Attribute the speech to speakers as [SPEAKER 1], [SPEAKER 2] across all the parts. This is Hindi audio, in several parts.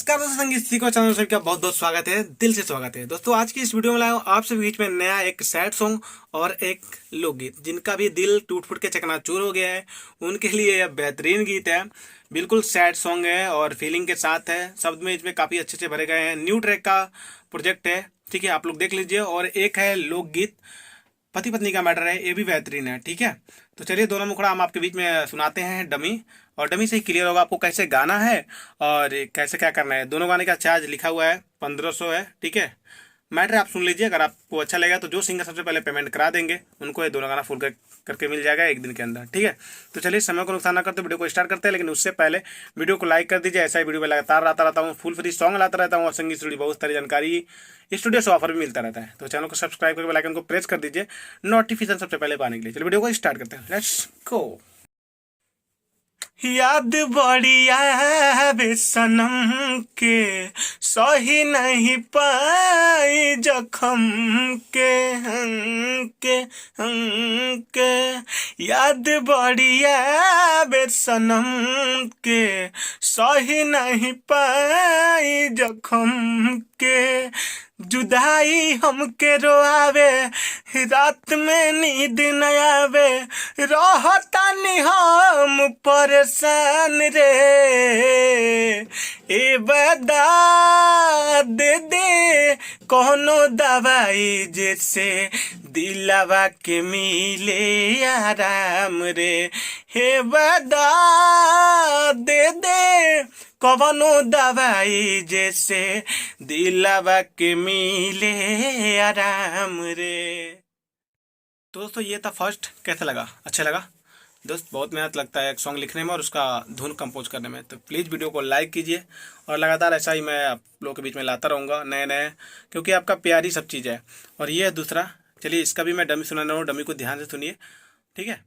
[SPEAKER 1] नमस्कार दोस्तों, संगीत सीखो चैनल से आपका बहुत बहुत स्वागत है, दिल से स्वागत है दोस्तों। आज की इस वीडियो में लाया हूँ आपसे बीच में नया एक सैड सॉन्ग और एक लोकगीत। जिनका भी दिल टूट फूट के चकनाचूर हो गया है उनके लिए यह बेहतरीन गीत है। बिल्कुल सैड सॉन्ग है और फीलिंग के साथ है। शब्द में इसमें काफी अच्छे से भरे गए हैं। न्यू ट्रैक का प्रोजेक्ट है, ठीक है, आप लोग देख लीजिए। और एक है लोकगीत, पति पत्नी का मैटर है, ये भी बेहतरीन है, ठीक है। तो चलिए दोनों मुखड़ा हम आपके बीच में सुनाते हैं डमी, और डमी से ही क्लियर होगा आपको कैसे गाना है और कैसे क्या करना है। दोनों गाने का चार्ज लिखा हुआ है 1500 है, ठीक है। मैटर आप सुन लीजिए, अगर आपको अच्छा लगेगा तो जो सिंगर सबसे पहले पेमेंट करा देंगे उनको ये दोनों गाना फुल करके मिल जाएगा एक दिन के अंदर, ठीक है। तो चलिए समय को नुकसान ना करते वीडियो को स्टार्ट करते हैं, लेकिन उससे पहले वीडियो को लाइक कर दीजिए। ऐसा ही वीडियो में लगातार लाता रहता हूँ, फुल फ्री सॉन्ग लाता रहता हूँ और संगीत से जुड़ी बहुत सारी जानकारी स्टूडियो से ऑफर भी मिलता रहता है। तो चैनल को सब्सक्राइब करके बेल आइकन को प्रेस कर दीजिए नोटिफिकेशन सबसे पहले पाने के लिए। चलिए वीडियो को स्टार्ट करते हैं, लेट्स गो। याद बड़ी आवे सनम के, सही नहीं पाई जखम के, के याद बड़ी आवे सनम के, सही नहीं पाई जखम के। जुदाई हमके रोआवे, रात में नींद न आवे, रहतानी हम परेशान रे। ए बता दे कोनो दवाई जैसे दिलावा के मिले आराम रे। हे बता दे कवनो दवाई जैसे दिलावा के मिले आराम रे। तो दोस्तों ये था फर्स्ट, कैसा लगा? अच्छा लगा दोस्त? बहुत मेहनत लगता है एक सॉन्ग लिखने में और उसका धुन कंपोज करने में। तो प्लीज़ वीडियो को लाइक कीजिए और लगातार ऐसा ही मैं आप लोगों के बीच में लाता रहूँगा नए नए, क्योंकि आपका प्यार ही सब चीज़ है। और ये है दूसरा, चलिए इसका भी मैं डमी सुना रहा हूँ, डमी को ध्यान से सुनिए, ठीक है।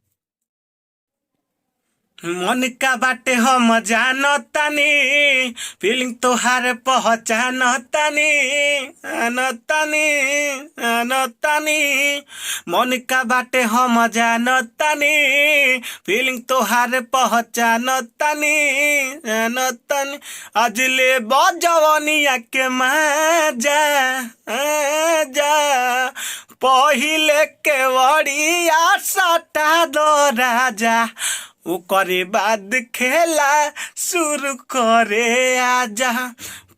[SPEAKER 1] मन का बाटे हम जानतानी, फीलिंग तोहार पहचानतानी, आनतानी आनतानी। मन का बाटे हम जानतानी, फीलिंग तोहार पहचानतानी, आनतानी। आज ले बजवनिया के मजा जा, पहिले के वड़िया सटा दो राजा, ओकरे बाद खेला शुरू करे आजा।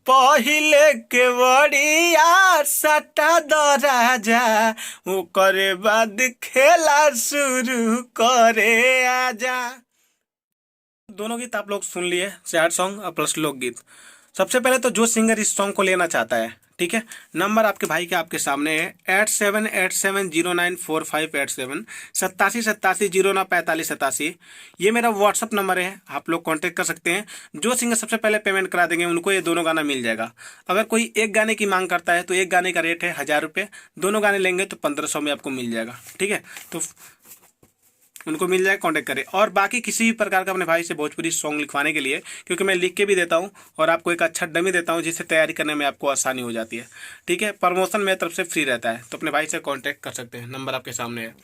[SPEAKER 1] पहिले के बड़िया सटा दो राजा, ओकरे बाद खेला शुरू करे आजा। दोनों गीत आप लोग सुन लिए, सैड सॉन्ग और प्लस लोकगीत। सबसे पहले तो जो सिंगर इस सॉन्ग को लेना चाहता है, ठीक है, नंबर आपके भाई के आपके सामने है 8787094587, 8787094587। ये मेरा व्हाट्सअप नंबर है, आप लोग कांटेक्ट कर सकते हैं। जो सिंगर सबसे पहले पेमेंट करा देंगे उनको ये दोनों गाना मिल जाएगा। अगर कोई एक गाने की मांग करता है तो एक गाने का रेट है 1000 रुपये, दोनों गाने लेंगे तो 1500 में आपको मिल जाएगा, ठीक है। तो उनको मिल जाए, कांटेक्ट करें। और बाकी किसी भी प्रकार का अपने भाई से भोजपुरी सॉन्ग लिखवाने के लिए, क्योंकि मैं लिख के भी देता हूं और आपको एक अच्छा डमी देता हूं जिससे तैयारी करने में आपको आसानी हो जाती है, ठीक है। प्रमोशन मेरी तरफ से फ्री रहता है, तो अपने भाई से कांटेक्ट कर सकते हैं, नंबर आपके सामने है।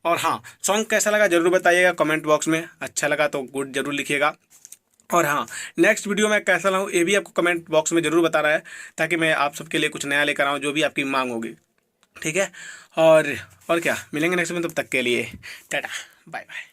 [SPEAKER 1] और हाँ, सॉन्ग कैसा लगा जरूर बताइएगा कमेंट बॉक्स में। अच्छा लगा तो गुड जरूर लिखिएगा। और हाँ, नेक्स्ट वीडियो में कैसा लाऊँ ये भी आपको कमेंट बॉक्स में जरूर बताना है, ताकि मैं आप सबके लिए कुछ नया लेकर आऊँ जो भी आपकी मांग होगी, ठीक है। और क्या, मिलेंगे नेक्स्ट में, तब तक के लिए टाटा बाय बाय।